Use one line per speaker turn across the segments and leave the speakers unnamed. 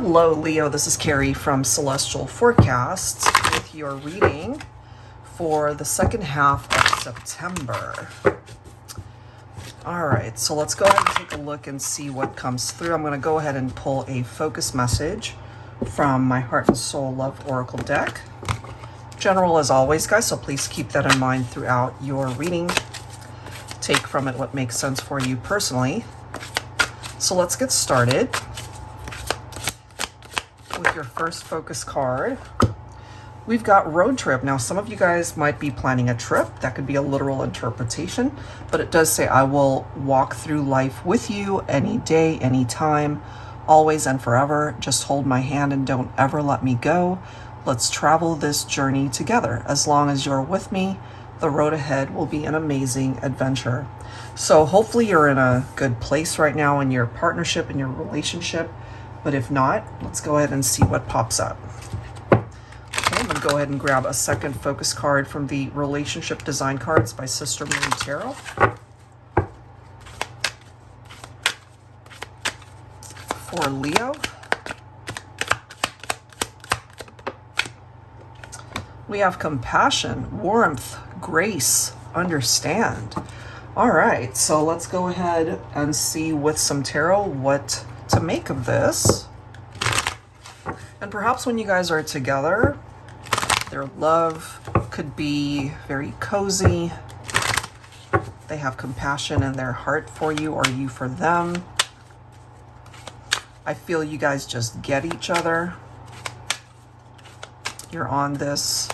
Hello, Leo. This is Carrie from Celestial Forecasts with your reading for the second half of September. All right, so let's go ahead and take a look and see what comes through. I'm going to go ahead and pull a focus message from my Heart and Soul Love Oracle deck. General as always, guys, so please keep that in mind throughout your reading. Take from it what makes sense for you personally. So let's get started with your first focus card. We've got road trip. Now, some of you guys might be planning a trip. That could be a literal interpretation, but it does say, I will walk through life with you any day, any time, always and forever. Just hold my hand and don't ever let me go. Let's travel this journey together. As long as you're with me, the road ahead will be an amazing adventure. So hopefully you're in a good place right now in your partnership, in your relationship. But if not, let's go ahead and see what pops up. Okay, I'm going to go ahead and grab a second focus card from the Relationship Design Cards by Sister Moon Tarot. For Leo, we have compassion, warmth, grace, understand. All right, so let's go ahead and see with some tarot what to make of this. And perhaps when you guys are together, their love could be very cozy. They have compassion in their heart for you, or you for them. I feel you guys just get each other. You're on this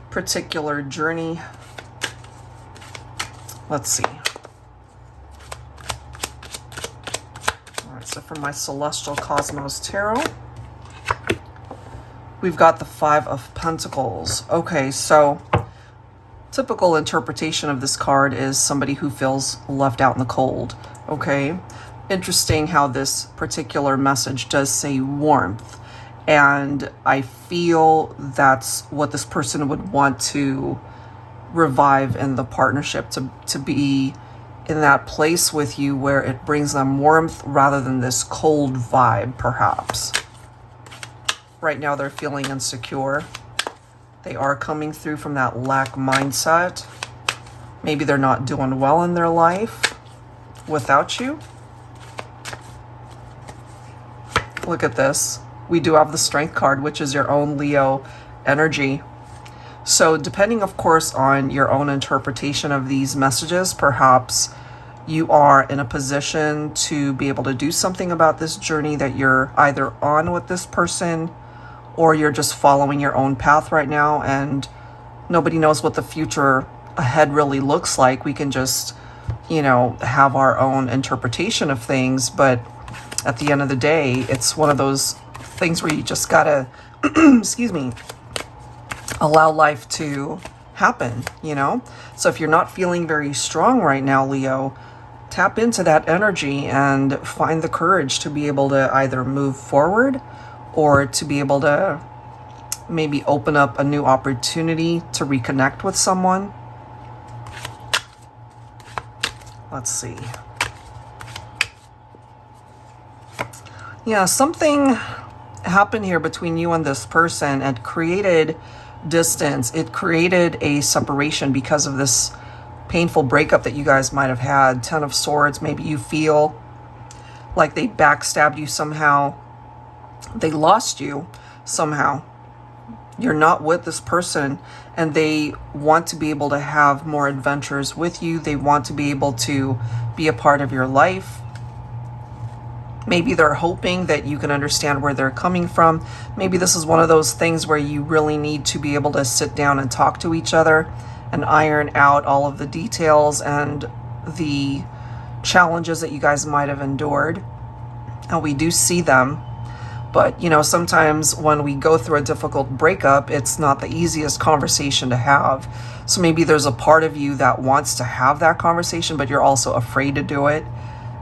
particular journey. Let's see. So for my Celestial Cosmos Tarot, we've got the Five of Pentacles. Okay, so typical interpretation of this card is somebody who feels left out in the cold. Okay, interesting how this particular message does say warmth. And I feel that's what this person would want to revive in the partnership, to be in that place with you where it brings them warmth rather than this cold vibe, perhaps. Right now they're feeling insecure. They are coming through from that lack mindset. Maybe they're not doing well in their life without you. Look at this. We do have the Strength card, which is your own Leo energy. So depending, of course, on your own interpretation of these messages, perhaps you are in a position to be able to do something about this journey that you're either on with this person, or you're just following your own path right now and nobody knows what the future ahead really looks like. We can just, you know, have our own interpretation of things, but at the end of the day, it's one of those things where you just gotta, excuse me, allow life to happen, you know? So if you're not feeling very strong right now, Leo, tap into that energy and find the courage to be able to either move forward or to be able to maybe open up a new opportunity to reconnect with someone. Let's see. Yeah, something happened here between you and this person. It created distance. It created a separation because of this painful breakup that you guys might have had. Ten of Swords. Maybe you feel like they backstabbed you somehow. They lost you somehow. You're not with this person and they want to be able to have more adventures with you. They want to be able to be a part of your life. Maybe they're hoping that you can understand where they're coming from. Maybe this is one of those things where you really need to be able to sit down and talk to each other and iron out all of the details and the challenges that you guys might have endured. And we do see them. But, you know, sometimes when we go through a difficult breakup, it's not the easiest conversation to have. So maybe there's a part of you that wants to have that conversation, but you're also afraid to do it.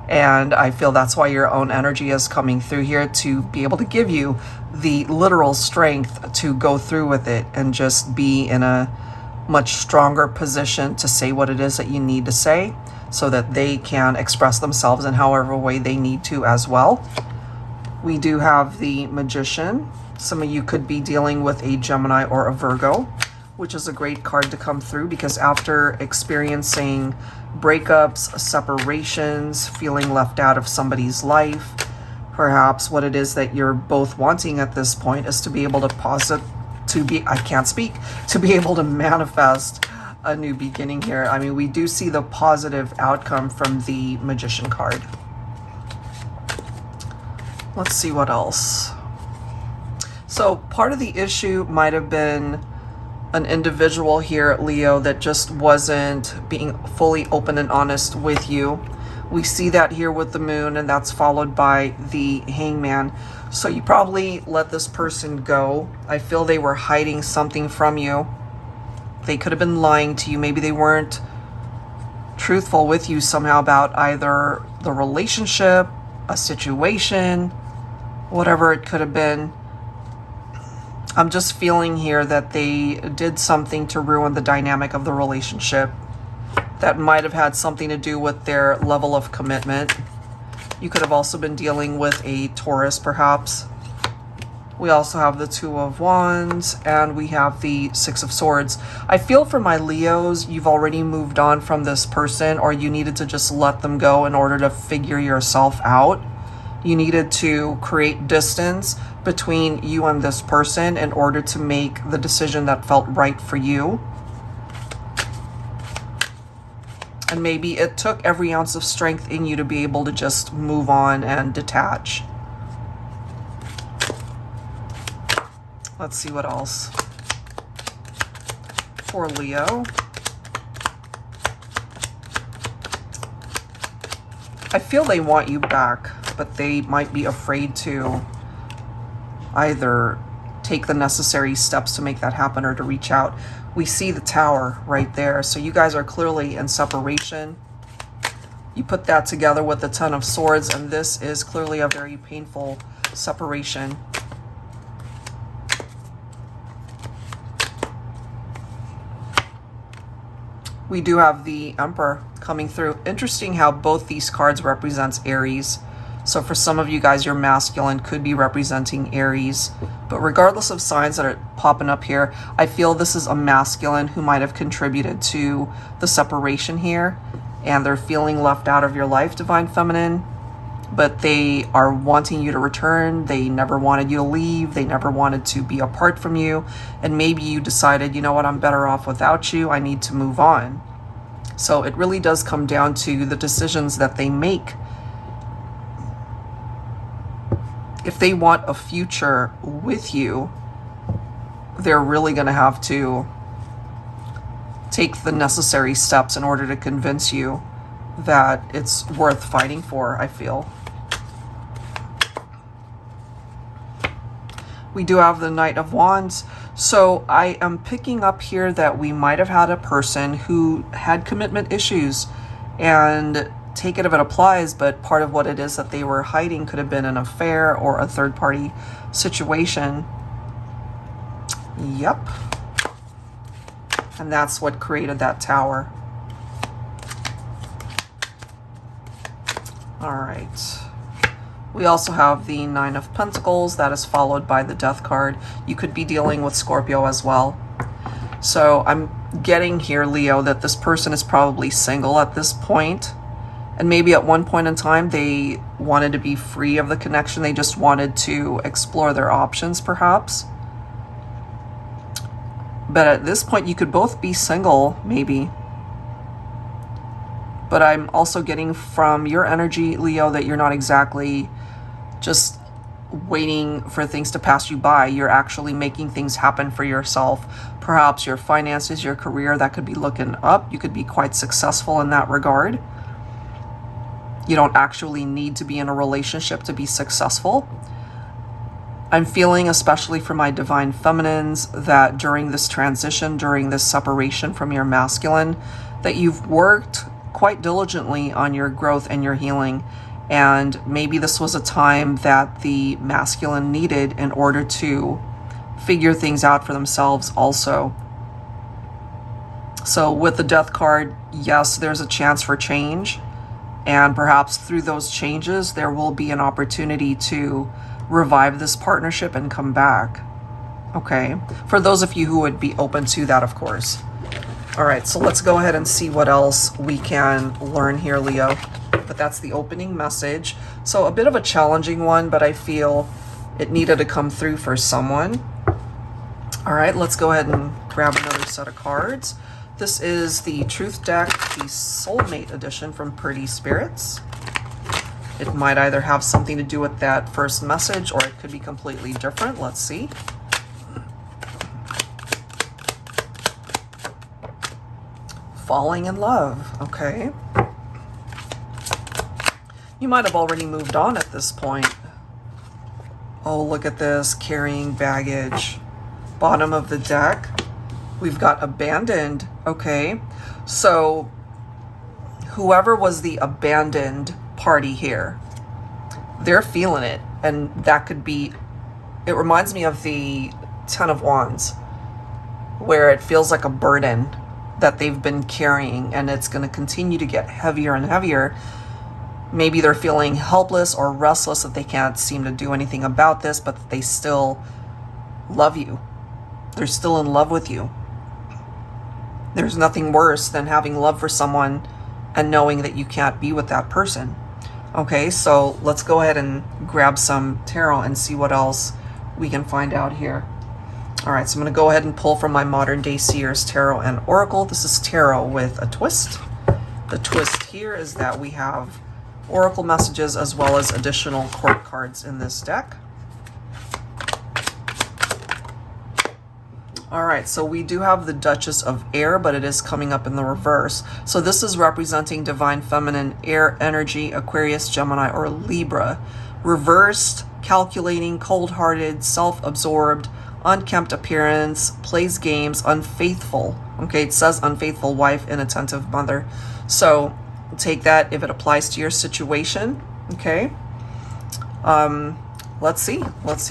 And I feel that's why your own energy is coming through here, to be able to give you the literal strength to go through with it and just be in a much stronger position to say what it is that you need to say, so that they can express themselves in however way they need to as well. We do have the Magician. Some of you could be dealing with a Gemini or a Virgo, which is a great card to come through, because after experiencing breakups, separations, feeling left out of somebody's life, perhaps what it is that you're both wanting at this point is to be able to be able to manifest a new beginning here. I mean, we do see the positive outcome from the Magician card. Let's see what else. So part of the issue might have been an individual here, Leo, that just wasn't being fully open and honest with you. We see that here with the Moon, and that's followed by the Hangman. So you probably let this person go. I feel they were hiding something from you. They could have been lying to you. Maybe they weren't truthful with you somehow about either the relationship, a situation, whatever it could have been. I'm just feeling here that they did something to ruin the dynamic of the relationship. That might have had something to do with their level of commitment. You could have also been dealing with a Taurus, perhaps. We also have the Two of Wands, and we have the Six of Swords. I feel for my Leos, you've already moved on from this person, or you needed to just let them go in order to figure yourself out. You needed to create distance between you and this person in order to make the decision that felt right for you. And maybe it took every ounce of strength in you to be able to just move on and detach. Let's see what else. For Leo. I feel they want you back, but they might be afraid to either take the necessary steps to make that happen or to reach out. We see the Tower right there. So you guys are clearly in separation. You put that together with the Ten of Swords, and this is clearly a very painful separation. We do have the Emperor coming through. Interesting how both these cards represents Aries. So for some of you guys, your masculine could be representing Aries. But regardless of signs that are popping up here, I feel this is a masculine who might have contributed to the separation here. And they're feeling left out of your life, Divine Feminine. But they are wanting you to return. They never wanted you to leave. They never wanted to be apart from you. And maybe you decided, you know what, I'm better off without you. I need to move on. So it really does come down to the decisions that they make. If they want a future with you, they're really going to have to take the necessary steps in order to convince you that it's worth fighting for, I feel. We do have the Knight of Wands. So I am picking up here that we might have had a person who had commitment issues, and take it if it applies, but part of what it is that they were hiding could have been an affair or a third-party situation. Yep. And that's what created that Tower. All right. We also have the Nine of Pentacles. That is followed by the Death card. You could be dealing with Scorpio as well. So I'm getting here, Leo, that this person is probably single at this point. And maybe at one point in time, they wanted to be free of the connection. They just wanted to explore their options, perhaps. But at this point, you could both be single, maybe. But I'm also getting from your energy, Leo, that you're not exactly just waiting for things to pass you by. You're actually making things happen for yourself. Perhaps your finances, your career, that could be looking up. You could be quite successful in that regard. You don't actually need to be in a relationship to be successful. I'm feeling, especially for my Divine Feminines, that during this transition, during this separation from your masculine, that you've worked quite diligently on your growth and your healing. And maybe this was a time that the masculine needed in order to figure things out for themselves also. So with the Death card, yes, there's a chance for change. And perhaps through those changes, there will be an opportunity to revive this partnership and come back. Okay, for those of you who would be open to that, of course. All right, so let's go ahead and see what else we can learn here, Leo. But that's the opening message. So a bit of a challenging one, but I feel it needed to come through for someone. All right, let's go ahead and grab another set of cards. This is the Truth deck, the Soulmate edition from Pretty Spirits. It might either have something to do with that first message, or it could be completely different. Let's see. Falling in love. Okay. You might have already moved on at this point. Oh, look at this. Carrying baggage. Bottom of the deck, we've got abandoned. Okay. So whoever was the abandoned party here, they're feeling it. And that could be, it reminds me of the Ten of Wands, where it feels like a burden that they've been carrying, and it's going to continue to get heavier and heavier. Maybe they're feeling helpless or restless that they can't seem to do anything about this, but that they still love you. They're still in love with you. There's nothing worse than having love for someone and knowing that you can't be with that person. Okay, so let's go ahead and grab some tarot and see what else we can find out here. All right, so I'm going to go ahead and pull from my Modern Day Seers Tarot and Oracle. This is tarot with a twist. The twist here is that we have oracle messages as well as additional court cards in this deck. All right, so we do have the Duchess of Air, but it is coming up in the reverse. So this is representing Divine Feminine, Air Energy, Aquarius, Gemini, or Libra. Reversed, calculating, cold-hearted, self-absorbed, unkempt appearance, plays games, unfaithful. Okay, it says unfaithful wife, inattentive mother. So take that if it applies to your situation. Okay. Let's see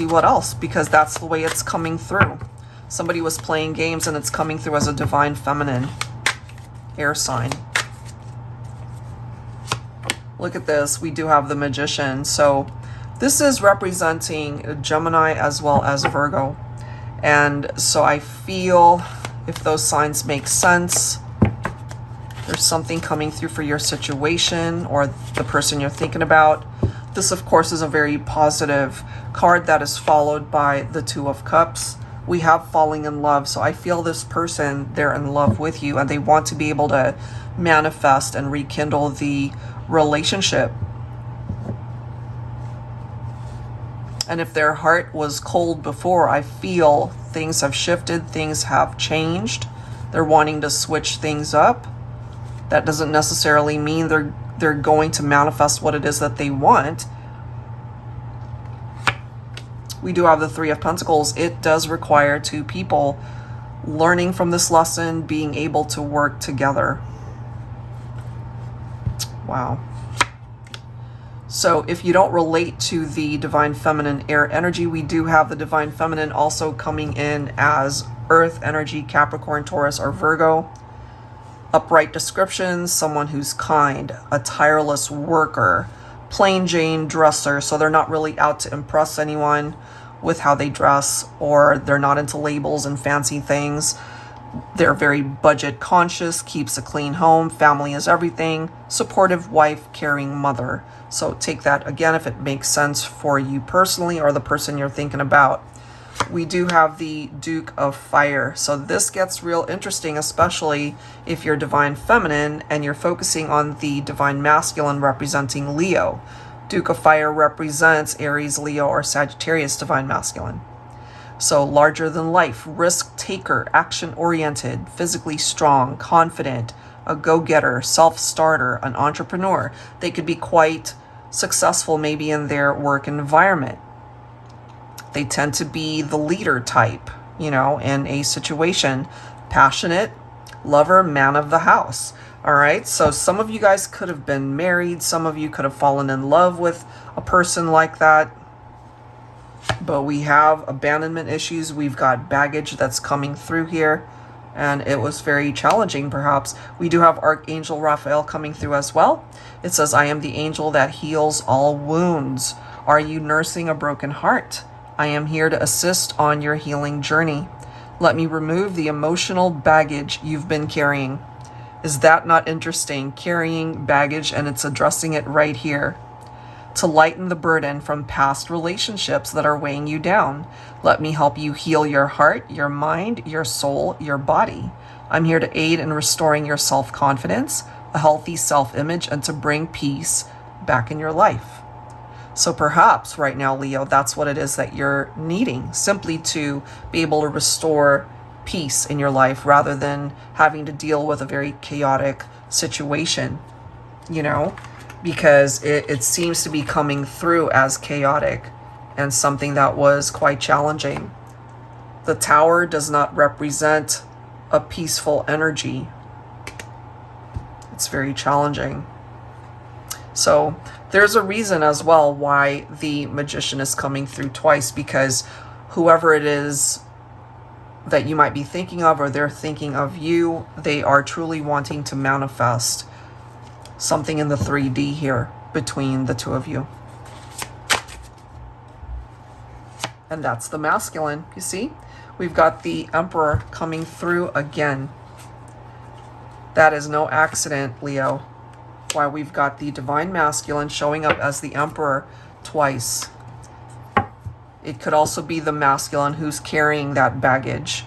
what else, because that's the way it's coming through. Somebody was playing games and it's coming through as a Divine Feminine air sign. Look at this. We do have the Magician. So this is representing Gemini as well as Virgo. And so I feel if those signs make sense, there's something coming through for your situation or the person you're thinking about. This, of course, is a very positive card that is followed by the Two of Cups. We have falling in love. So I feel this person, they're in love with you and they want to be able to manifest and rekindle the relationship. And if their heart was cold before, I feel things have shifted, things have changed. They're wanting to switch things up. That doesn't necessarily mean they're going to manifest what it is that they want. We do have the Three of Pentacles. It does require two people learning from this lesson, being able to work together. Wow. So if you don't relate to the Divine Feminine air energy, we do have the Divine Feminine also coming in as earth energy, Capricorn, Taurus, or Virgo. Upright descriptions, someone who's kind, a tireless worker, plain Jane dresser, so they're not really out to impress anyone with how they dress, or they're not into labels and fancy things. They're very budget conscious, keeps a clean home, family is everything, supportive wife, caring mother. So take that again if it makes sense for you personally or the person you're thinking about. We do have the Duke of Fire. So this gets real interesting, especially if you're Divine Feminine and you're focusing on the Divine Masculine representing Leo. Duke of Fire represents Aries, Leo, or Sagittarius Divine Masculine. So larger than life, risk taker, action oriented, physically strong, confident, a go-getter, self-starter, an entrepreneur. They could be quite successful maybe in their work environment. They tend to be the leader type, you know, in a situation. Passionate, lover, man of the house. All right, so some of you guys could have been married. Some of you could have fallen in love with a person like that. But we have abandonment issues. We've got baggage that's coming through here. And it was very challenging, perhaps. We do have Archangel Raphael coming through as well. It says, I am the angel that heals all wounds. Are you nursing a broken heart? I am here to assist on your healing journey. Let me remove the emotional baggage you've been carrying. Is that not interesting? Carrying baggage, and it's addressing it right here. To lighten the burden from past relationships that are weighing you down. Let me help you heal your heart, your mind, your soul, your body. I'm here to aid in restoring your self-confidence, a healthy self-image, and to bring peace back in your life. So perhaps right now, Leo, that's what it is that you're needing, simply to be able to restore peace in your life rather than having to deal with a very chaotic situation, you know, because it seems to be coming through as chaotic and something that was quite challenging. The Tower does not represent a peaceful energy. It's very challenging. So there's a reason as well why the Magician is coming through twice, because whoever it is that you might be thinking of, or they're thinking of you, they are truly wanting to manifest something in the 3D here between the two of you. And that's the masculine. You see, we've got the Emperor coming through again. That is no accident, Leo. Why we've got the Divine Masculine showing up as the Emperor twice. It could also be the masculine who's carrying that baggage.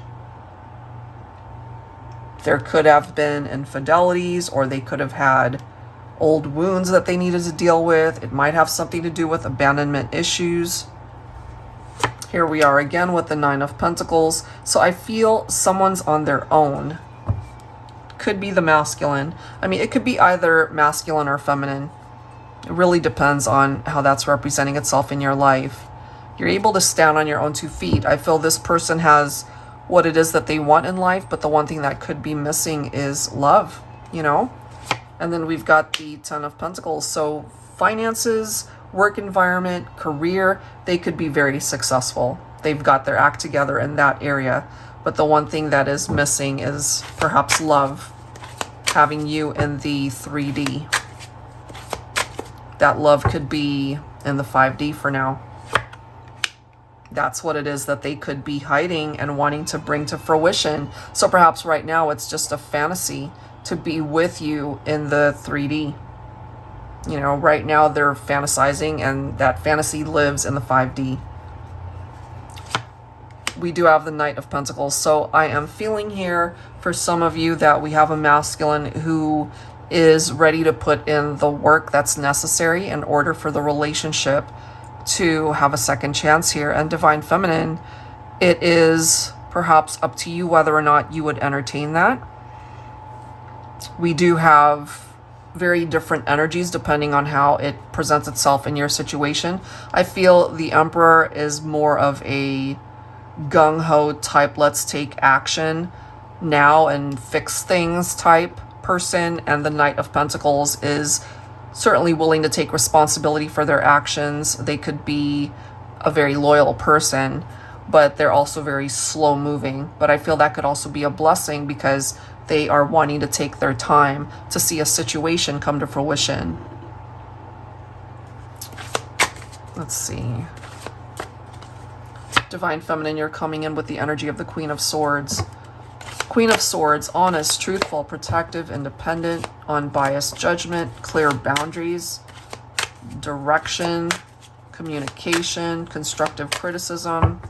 There could have been infidelities, or they could have had old wounds that they needed to deal with. It might have something to do with abandonment issues. Here we are again with the Nine of Pentacles. So I feel someone's on their own. Could be the masculine. I mean, it could be either masculine or feminine. It really depends on how that's representing itself in your life. You're able to stand on your own 2 feet. I feel this person has what it is that they want in life, but the one thing that could be missing is love, you know? And then we've got the Ten of Pentacles. So finances, work environment, career, they could be very successful. They've got their act together in that area. But the one thing that is missing is perhaps love, having you in the 3D. That love could be in the 5D for now. That's what it is that they could be hiding and wanting to bring to fruition. So perhaps right now it's just a fantasy to be with you in the 3D. You know, right now they're fantasizing, and that fantasy lives in the 5D. We do have the Knight of Pentacles. So I am feeling here for some of you that we have a masculine who is ready to put in the work that's necessary in order for the relationship to have a second chance here. And Divine Feminine, it is perhaps up to you whether or not you would entertain that. We do have very different energies depending on how it presents itself in your situation. I feel the Emperor is more of a gung-ho type, let's take action now and fix things type person, and the Knight of Pentacles is certainly willing to take responsibility for their actions. They could be a very loyal person, but they're also very slow moving. But I feel that could also be a blessing because they are wanting to take their time to see a situation come to fruition. Let's see. Divine Feminine, you're coming in with the energy of the Queen of Swords. Queen of Swords, honest, truthful, protective, independent, unbiased judgment, clear boundaries, direction, communication, constructive criticism.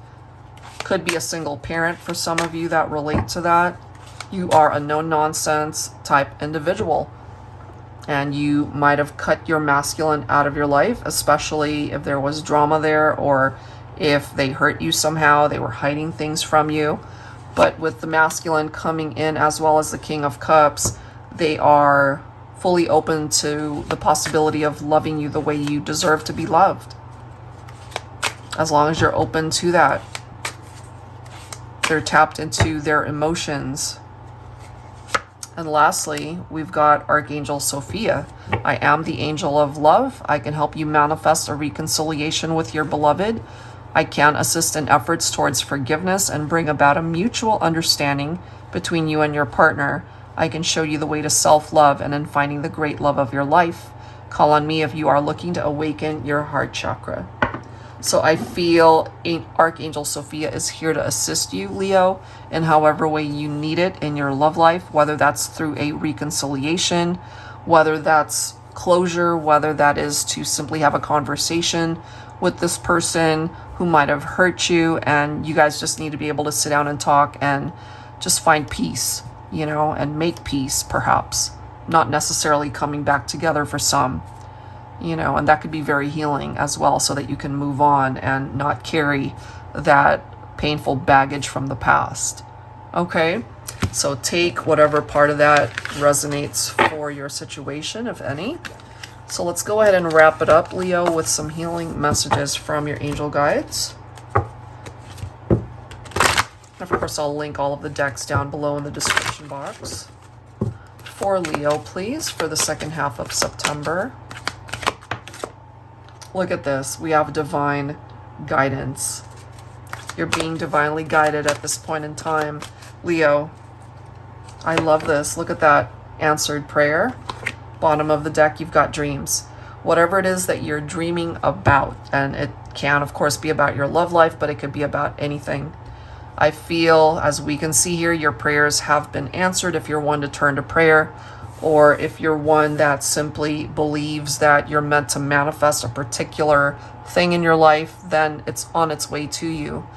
Could be a single parent for some of you that relate to that. You are a no-nonsense type individual, and you might have cut your masculine out of your life, especially if there was drama there, or if they hurt you somehow, they were hiding things from you. But with the masculine coming in as well as the King of Cups, they are fully open to the possibility of loving you the way you deserve to be loved. As long as you're open to that. They're tapped into their emotions. And lastly, we've got Archangel Sophia. I am the angel of love. I can help you manifest a reconciliation with your beloved. I can assist in efforts towards forgiveness and bring about a mutual understanding between you and your partner. I can show you the way to self-love and in finding the great love of your life. Call on me if you are looking to awaken your heart chakra. So I feel Archangel Sophia is here to assist you, Leo, in however way you need it in your love life, whether that's through a reconciliation, whether that's closure, whether that is to simply have a conversation with this person who might have hurt you, and you guys just need to be able to sit down and talk and just find peace, you know, and make peace, perhaps. Not necessarily coming back together for some, you know, and that could be very healing as well, so that you can move on and not carry that painful baggage from the past. Okay, so take whatever part of that resonates for your situation, if any. So let's go ahead and wrap it up, Leo, with some healing messages from your angel guides. Of course, I'll link all of the decks down below in the description box. For Leo, please, for the second half of September. Look at this. We have divine guidance. You're being divinely guided at this point in time, Leo. I love this. Look at that answered prayer. Bottom of the deck, you've got dreams. Whatever it is that you're dreaming about, and it can, of course, be about your love life, but it could be about anything. I feel, as we can see here, your prayers have been answered if you're one to turn to prayer, or if you're one that simply believes that you're meant to manifest a particular thing in your life, then it's on its way to you.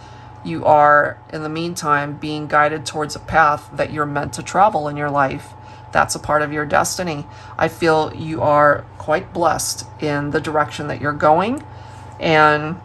You are, in the meantime, being guided towards a path that you're meant to travel in your life. That's a part of your destiny. I feel you are quite blessed in the direction that you're going, and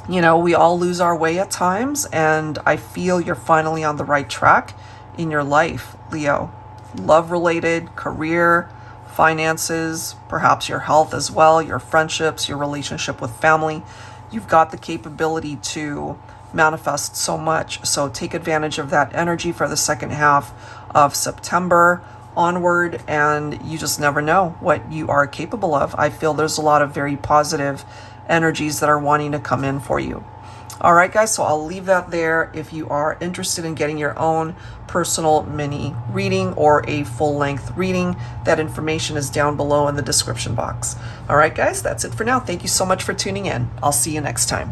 you know, we all lose our way at times, and I feel you're finally on the right track in your life, Leo. Love-related, career, finances, perhaps your health as well, your friendships, your relationship with family. You've got the capability to manifest so much, so take advantage of that energy for the second half of September onward, and you just never know what you are capable of. I feel there's a lot of very positive energies that are wanting to come in for you. All right, guys, so I'll leave that there. If you are interested in getting your own personal mini reading or a full-length reading, that information is down below in the description box. All right, guys, that's it for now. Thank you so much for tuning in. I'll see you next time.